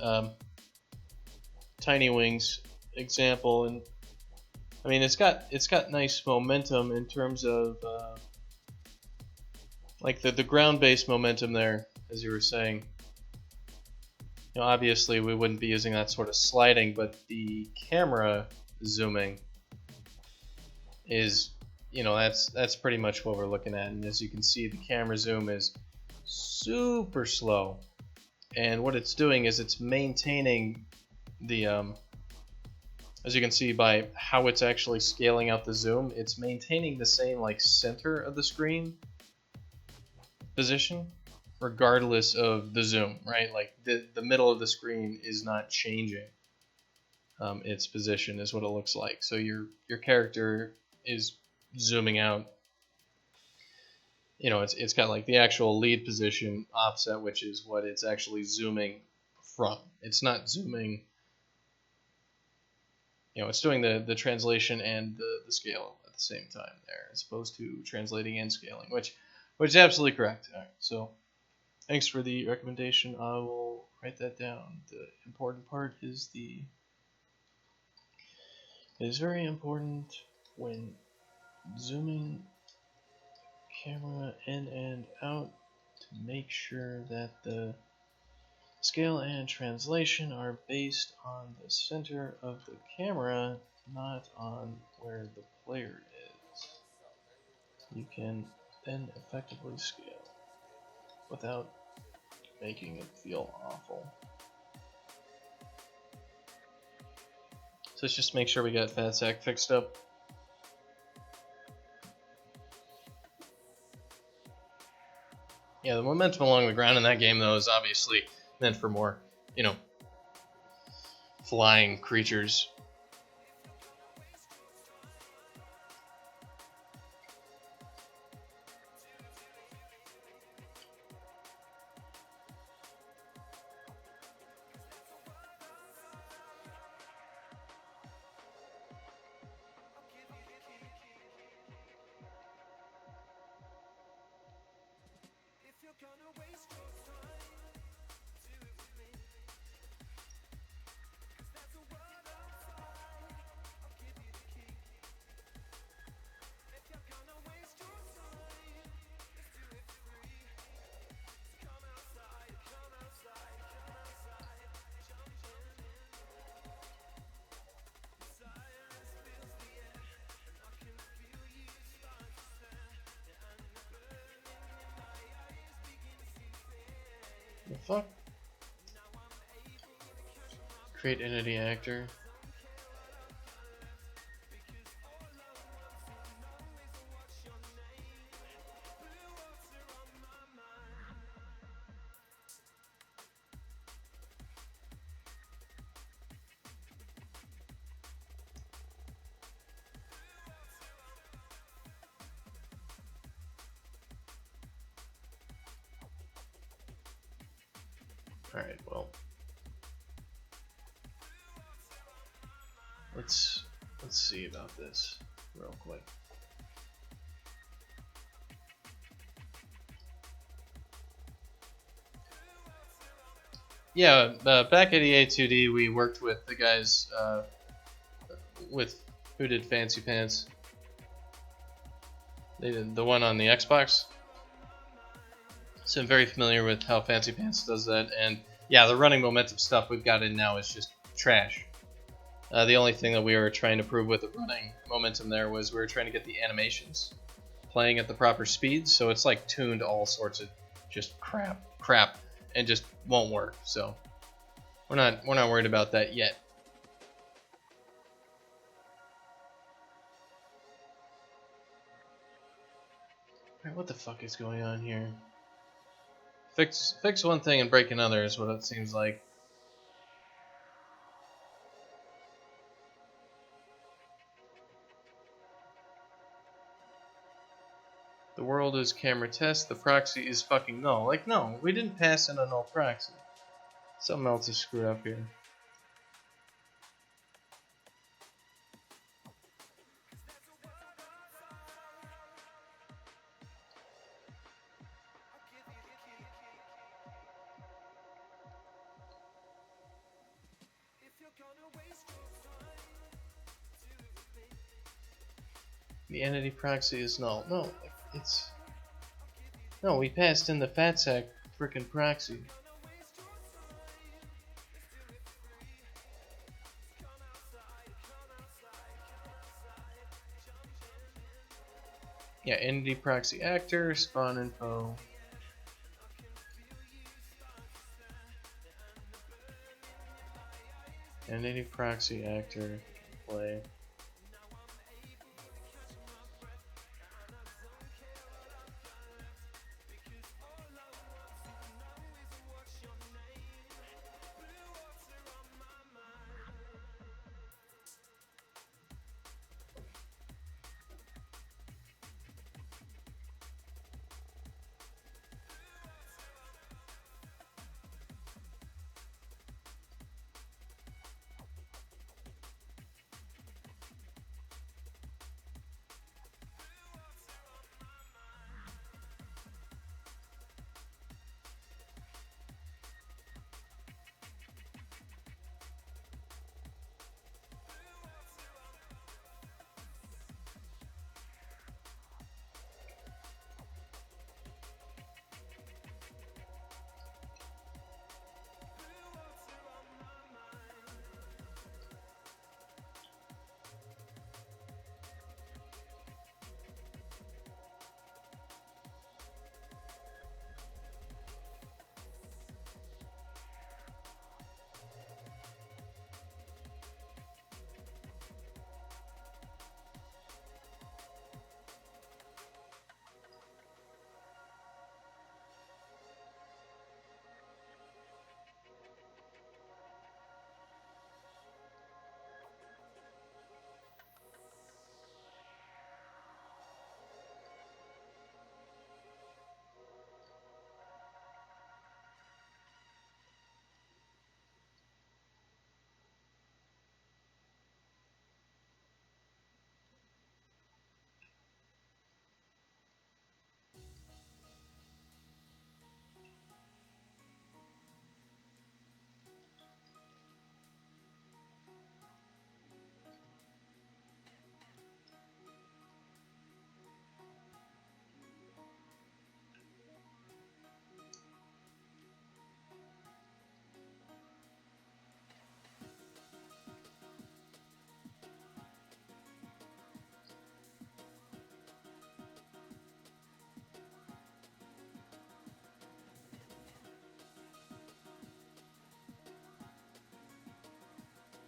um, Tiny Wings example, and I mean it's got nice momentum in terms of like the ground based momentum there, as you were saying. You know, obviously we wouldn't be using that sort of sliding, but the camera zooming is, you know, that's pretty much what we're looking at. And as you can see, the camera zoom is super slow, and what it's doing is it's maintaining the as you can see by how it's actually scaling out the zoom, it's maintaining the same like center of the screen position regardless of the zoom, right? Like the middle of the screen is not changing its position, is what it looks like. So your character is zooming out. You know, it's got like the actual lead position offset, which is what it's actually zooming from. It's not zooming. You know, it's doing the translation and the scale at the same time there, as opposed to translating and scaling, which is absolutely correct. All right, so thanks for the recommendation. I will write that down. The important part is it is very important when zooming camera in and out to make sure that the scale and translation are based on the center of the camera, not on where the player is. You can then effectively scale without making it feel awful. So let's just make sure we got Fat Sack fixed up. Yeah, the momentum along the ground in that game, though, is obviously meant for more, you know, flying creatures. The fuck? Create entity actor. Alright, well. Let's see about this real quick. Yeah, back at EA2D, we worked with the guys who did Fancy Pants. They did the one on the Xbox. So I'm very familiar with how Fancy Pants does that. And yeah, the running momentum stuff we've got in now is just trash. The only thing that we were trying to prove with the running momentum there was we were trying to get the animations playing at the proper speed. So it's like tuned all sorts of just crap, and just won't work. So we're not worried about that yet. Alright, what the fuck is going on here? Fix one thing and break another is what it seems like. The world is camera test, the proxy is fucking null. Like, no, we didn't pass in a null proxy. Something else is screwed up here. The entity proxy is null. No, it's... No, we passed in the fat sack frickin' proxy. Yeah, entity proxy actor, spawn info. Entity proxy actor, play.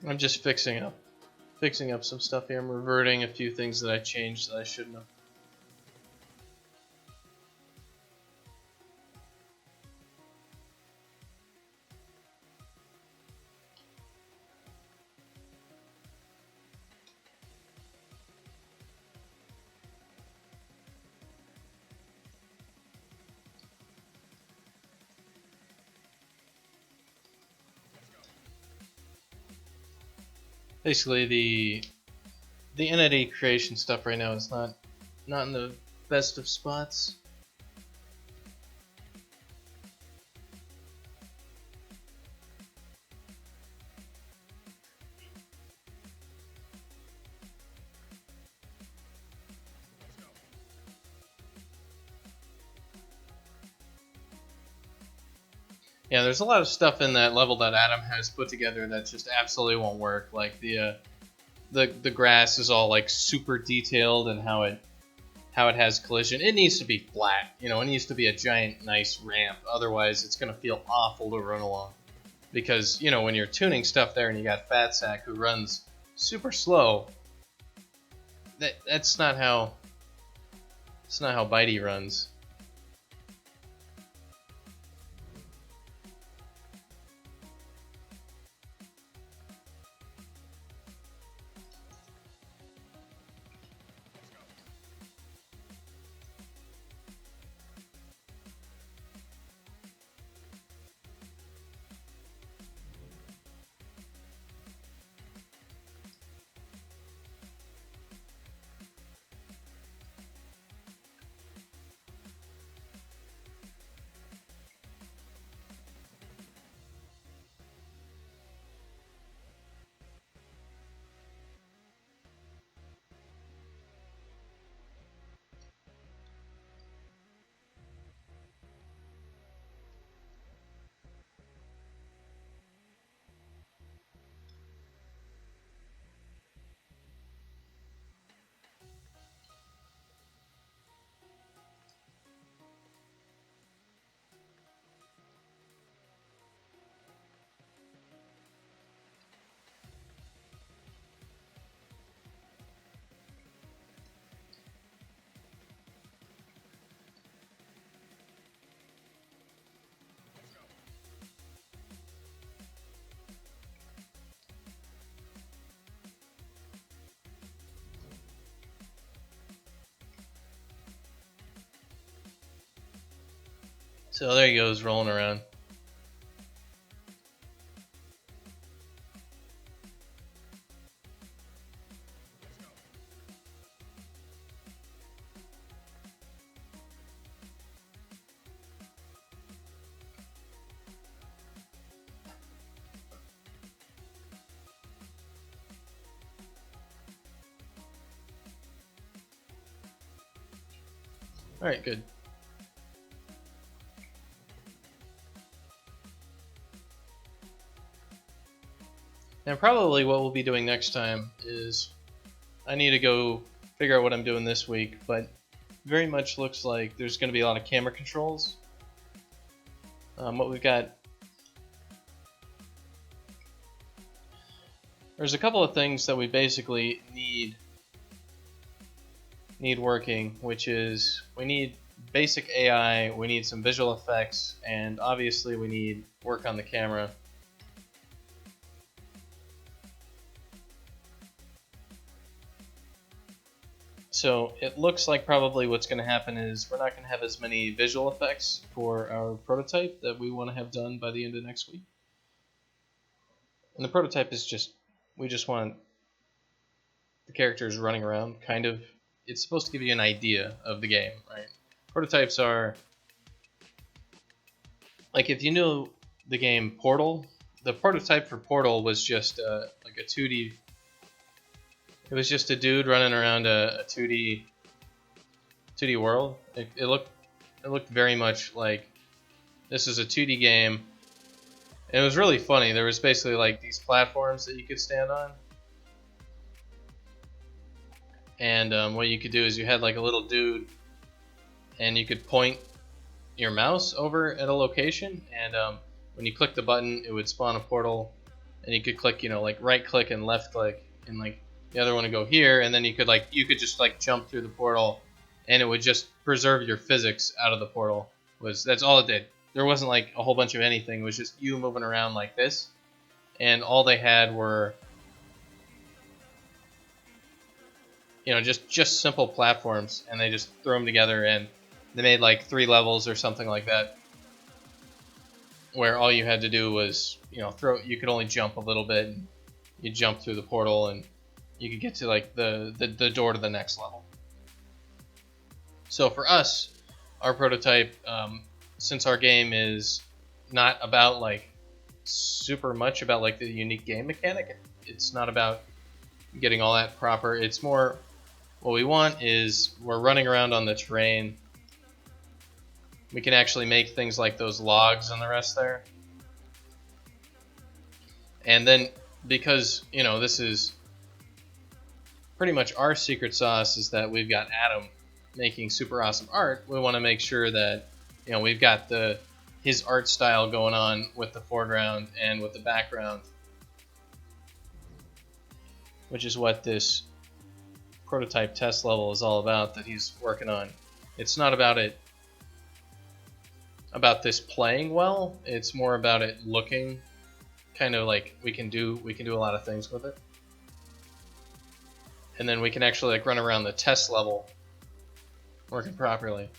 I'm just fixing up some stuff here. I'm reverting a few things that I changed that I shouldn't have. Basically, the entity creation stuff right now is not in the best of spots. Yeah, there's a lot of stuff in that level that Adam has put together that just absolutely won't work. Like the grass is all like super detailed and how it has collision. It needs to be flat. You know, it needs to be a giant nice ramp. Otherwise, it's gonna feel awful to run along. Because you know when you're tuning stuff there and you got Fatsack who runs super slow, that's not how Bitey runs. So there he goes, rolling around. Alright, good. And probably what we'll be doing next time is I need to go figure out what I'm doing this week, but very much looks like there's going to be a lot of camera controls. What we've got, there's a couple of things that we basically need working, which is we need basic AI, we need some visual effects, and obviously we need work on the camera. So it looks like probably what's going to happen is we're not going to have as many visual effects for our prototype that we want to have done by the end of next week. And the prototype is just, we just want the characters running around, kind of. It's supposed to give you an idea of the game, right? Prototypes are, like if you knew the game Portal, the prototype for Portal was just like a 2D. It was just a dude running around a 2D world. It looked very much like this is a 2D game. And it was really funny. There was basically like these platforms that you could stand on. And what you could do is you had like a little dude, and you could point your mouse over at a location, and when you click the button, it would spawn a portal, and you could click, like right click and left click, and like the other one would go here, and then you could just like jump through the portal, and it would just preserve your physics out of the portal. That's all it did. There wasn't like a whole bunch of anything. It was just you moving around like this, and all they had were just simple platforms, and they just threw them together, and they made like 3 levels or something like that, where all you had to do was you could only jump a little bit, and you jump through the portal, and you could get to like the door to the next level. So for us, our prototype, since our game is not about like super much about like the unique game mechanic, it's not about getting all that proper. It's more, what we want is we're running around on the terrain. We can actually make things like those logs and the rest there. And then because, this is pretty much our secret sauce, is that we've got Adam making super awesome art. We want to make sure that, we've got his art style going on with the foreground and with the background, which is what this prototype test level is all about that he's working on. It's not about this playing well. It's more about it looking kind of like we can do a lot of things with it, and then we can actually like run around the test level working properly.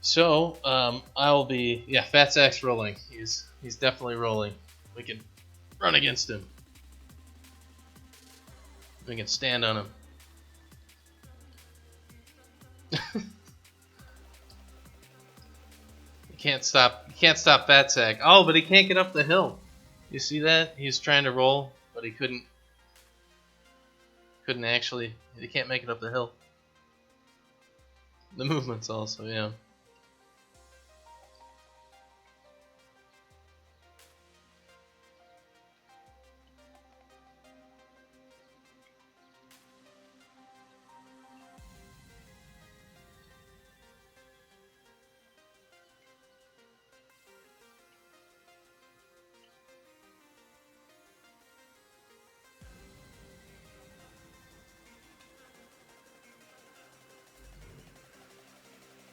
So I'll be Fat Sack's rolling. He's definitely rolling. We can run against him. We can stand on him. You can't stop Fat Sack. Oh, but he can't get up the hill. You see that? He's trying to roll, but he couldn't actually. He can't make it up the hill. The movement's also, yeah.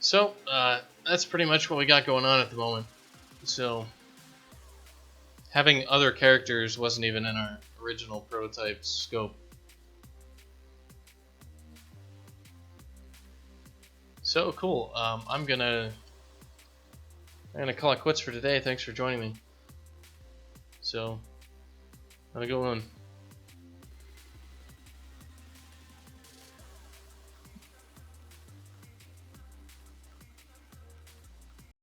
So, that's pretty much what we got going on at the moment. So, having other characters wasn't even in our original prototype scope. So cool. I'm gonna call it quits for today. Thanks for joining me. So, have a good one.